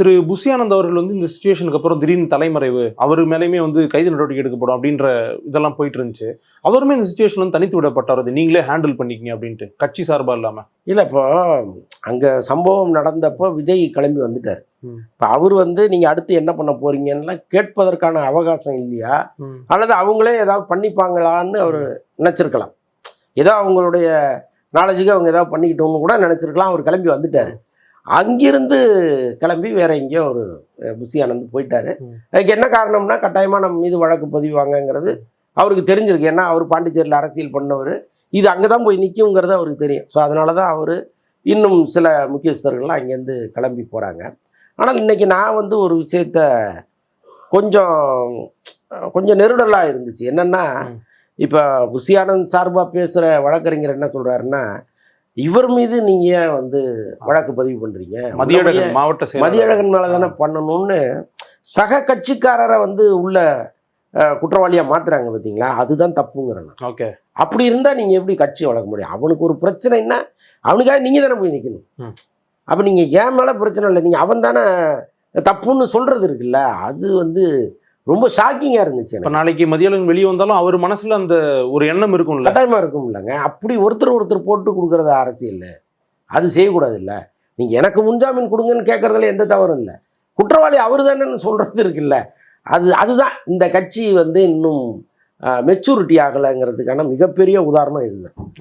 திரு Bussy Anand அவர்கள் வந்து இந்த சிச்சுவேஷனுக்கு அப்புறம் திடீர்னு தலைமறைவு, அவர் மேலேயுமே வந்து கைது நடவடிக்கை எடுக்கப்படும் அப்படின்ற இதெல்லாம் போயிட்டு இருந்துச்சு. அவருமே இந்த சிச்சுவேஷன்ல வந்து தனித்து விடப்பட்டார். அது நீங்களே ஹேண்டில் பண்ணிக்கிங்க அப்படின்ட்டு, கட்சி சார்பா இல்லாம. இல்லை, இப்போ அங்கே சம்பவம் நடந்தப்போ விஜய் கிளம்பி வந்துட்டார். ம். இப்போ அவர் வந்து நீங்கள் அடுத்து என்ன பண்ண போறீங்கன்னுலாம் கேட்பதற்கான அவகாசம் இல்லையா, ம். அல்லது அவங்களே ஏதாவது பண்ணிப்பாங்களான்னு அவர் நினச்சிருக்கலாம். ஏதோ அவங்களுடைய நாலேஜுக்கு அவங்க ஏதாவது பண்ணிக்கிட்டோம்னு கூட நினச்சிருக்கலாம். அவர் கிளம்பி வந்துட்டார். அங்கிருந்து கிளம்பி வேற எங்கேயோ ஒரு புஷி ஆனந்த் போயிட்டாரு. அதுக்கு என்ன காரணம்னா, கட்டாயமாக நம்ம மீது வழக்கு பதிவாங்கங்கிறது அவருக்கு தெரிஞ்சிருக்கு. ஏன்னா அவர் பாண்டிச்சேரியில் அரசியல் பண்ணவர், இது அங்கே தான் போய் நிற்குங்கிறது அவருக்கு தெரியும். ஸோ அதனால தான் அவர் இன்னும் சில முக்கியஸ்தர்கள்லாம் அங்கேருந்து கிளம்பி போகிறாங்க. ஆனால் இன்றைக்கி நான் வந்து ஒரு விஷயத்த கொஞ்சம் நெருடலாக இருந்துச்சு. என்னென்னா, இப்போ புஷி ஆனந்த் சார்பாக பேசுகிற வழக்கறிஞர் என்ன சொல்கிறாருன்னா, இவர் மீது நீங்கள் ஏன் வந்து வழக்கு பதிவு பண்ணுறீங்க, மதியழகன் மேலே தானே பண்ணணும்னு சக கட்சிக்காரரை வந்து உள்ள குற்றவாளியாக மாற்றுறாங்க. பார்த்தீங்களா, அதுதான் தப்புங்கிறேன். ஓகே, அப்படி இருந்தால் நீங்கள் எப்படி கட்சி வளர்க்க முடியும்? அவனுக்கு ஒரு பிரச்சனைன்னா அவனுக்காக நீங்கள் தானே போய் நிற்கணும். அப்போ நீங்கள் ஏன் மேலே பிரச்சனை இல்லை, நீங்கள் அவன் தானே தப்புன்னு சொல்கிறது இருக்குல்ல, அது வந்து ரொம்ப ஷாக்கிங்காக இருந்துச்சு. இப்போ நாளைக்கு மதியழகன் வெளியே வந்தாலும் அவர் மனசில் அந்த ஒரு எண்ணம் இருக்கும்ல, கட்டாயமாக இருக்கும் இல்லைங்க. அப்படி ஒருத்தர் போட்டு கொடுக்குறது அரசியல், அது செய்யக்கூடாது இல்லை. நீங்கள் எனக்கு முன்ஜாமீன் கொடுங்கன்னு கேட்குறதுல எந்த தவறும் இல்லை. குற்றவாளி அவர் தானேன்னு சொல்கிறது இருக்குல்ல, அதுதான் இந்த கட்சி வந்து இன்னும் மெச்சூரிட்டி ஆகலைங்கிறதுக்கான மிகப்பெரிய உதாரணம் இதுதான்.